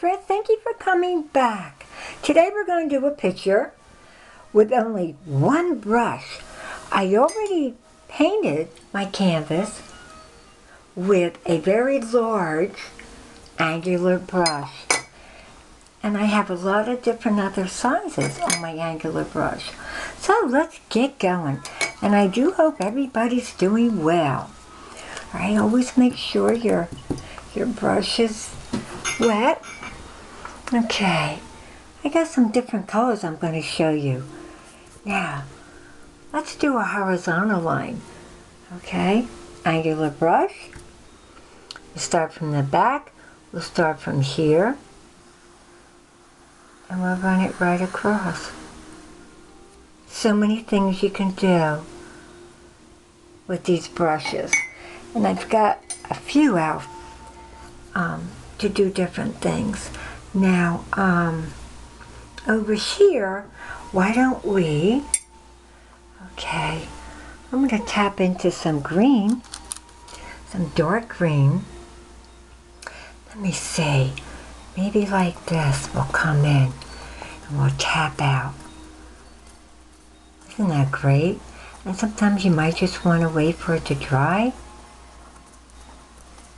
Fred, thank you for coming back. Today we're going to do a picture with only one brush. I already painted my canvas with a very large angular brush. And I have a lot of different other sizes on my angular brush. So let's get going. And I do hope everybody's doing well. All right, always make sure your brush is wet. Okay, I got some different colors I'm going to show you. Now, let's do a horizontal line. Okay, angular brush. We start from the back. We'll start from here. And we'll run it right across. So many things you can do with these brushes. And I've got a few out to do different things. Now, over here, why don't we, okay, I'm going to tap into some green, some dark green. Let me see, maybe like this will come in and we'll tap out. Isn't that great? And sometimes you might just want to wait for it to dry.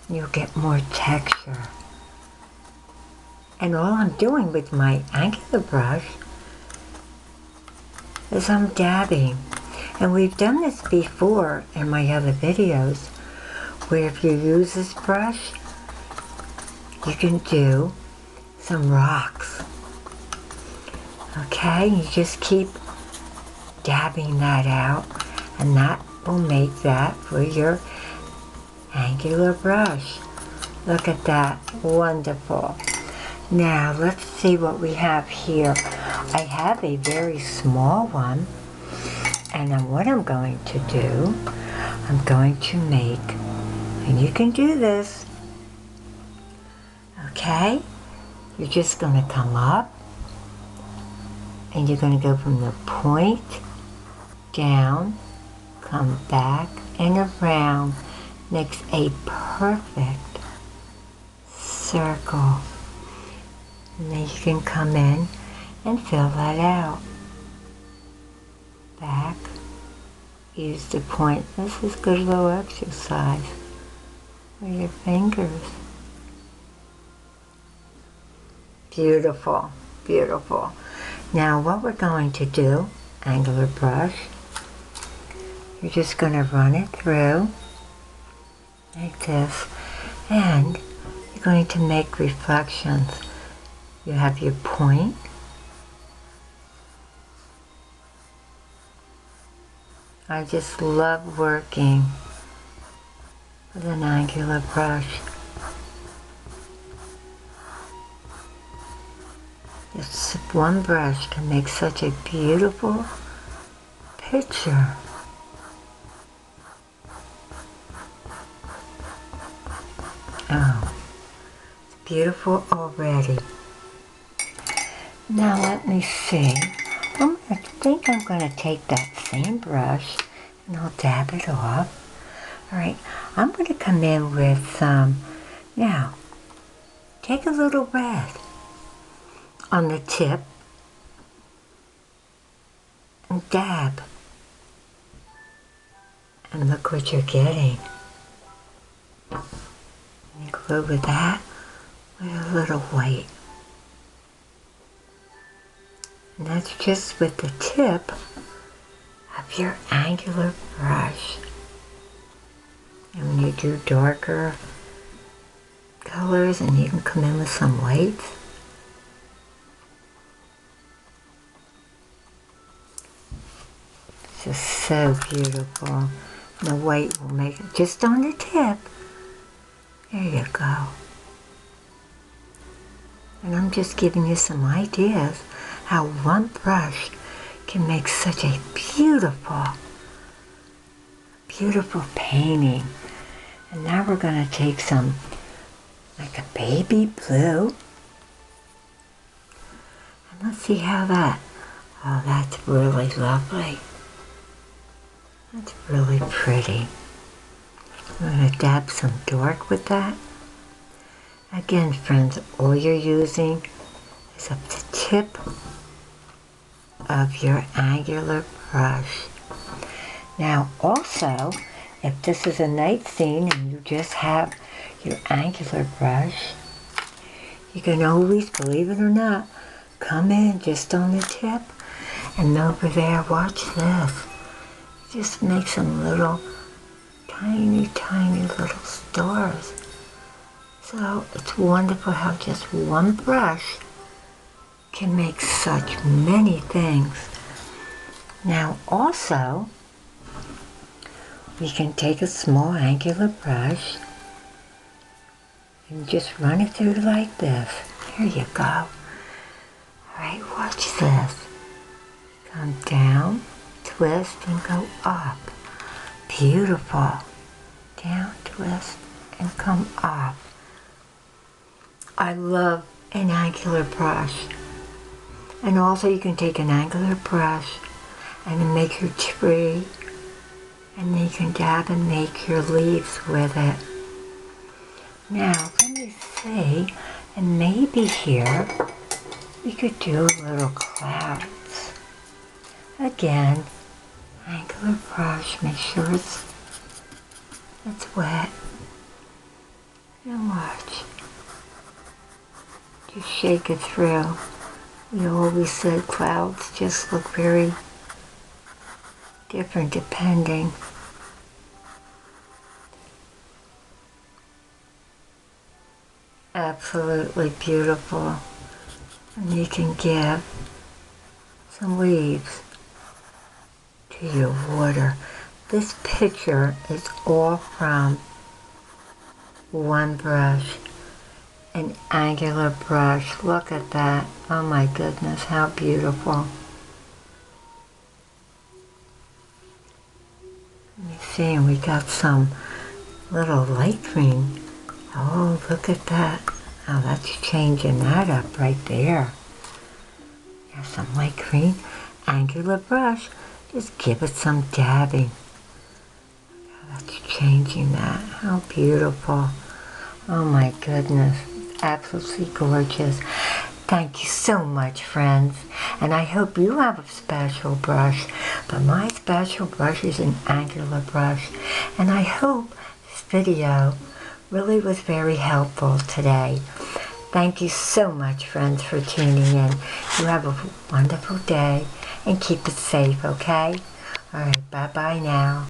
You'll get more texture. And all I'm doing with my angular brush is I'm dabbing. And we've done this before in my other videos, where if you use this brush, you can do some rocks. Okay, you just keep dabbing that out, and that will make that for your angular brush. Look at that, wonderful. Now let's see what we have here. I have a very small one, and then what I'm going to do, I'm going to make, and you can do this, okay? You're just going to come up, and you're going to go from the point down, come back and around, makes a perfect circle. And then you can come in and fill that out. Back, use the point. This is good little exercise with your fingers. Beautiful, beautiful. Now what we're going to do, angular brush, you're just going to run it through like this, and you're going to make reflections. You have your point, I just love working with an angular brush. Just one brush can make such a beautiful picture. Oh, it's beautiful already. Now let me see. I think I'm going to take that same brush and I'll dab it off. Alright, I'm going to come in with some, now, take a little red on the tip and dab. And look what you're getting. You go over that with a little white. And that's just with the tip of your angular brush. And when you do darker colors, and you can come in with some whites. It's just so beautiful. And the white will make it just on the tip. There you go. And I'm just giving you some ideas how one brush can make such a beautiful, beautiful painting. And now we're going to take some, like a baby blue. And let's see how that, oh, that's really lovely. That's really pretty. I'm going to dab some dark with that. Again, friends, all you're using is up the tip of your angular brush. Now also, if this is a night scene and you just have your angular brush, you can always, believe it or not, come in just on the tip and over there, watch this. Just make some little tiny, tiny little stars. So it's wonderful how just one brush can make such many things. Now also, we can take a small angular brush and just run it through like this. Here you go. Alright, watch this. Come down, twist, and go up. Beautiful. Down, twist, and come up. I love an angular brush. And also you can take an angular brush and then make your tree, and then you can dab and make your leaves with it. Now, let me see, and maybe here we could do little clouds. Again, angular brush, make sure it's wet. And watch. Just shake it through. We always said clouds just look very different depending. Absolutely beautiful. And you can give some leaves to your water. This picture is all from one brush, an angular brush. Look at that. Oh my goodness, how beautiful. Let me see, and we got some little light green. Oh, look at that. Oh, that's changing that up right there. There's some light green angular brush. Just give it some dabbing. Oh, that's changing that. How beautiful. Oh my goodness. Absolutely gorgeous. Thank you so much, friends. And I hope you have a special brush. But my special brush is an angular brush. And I hope this video really was very helpful today. Thank you so much, friends, for tuning in. You have a wonderful day and keep it safe, okay? All right, bye-bye now.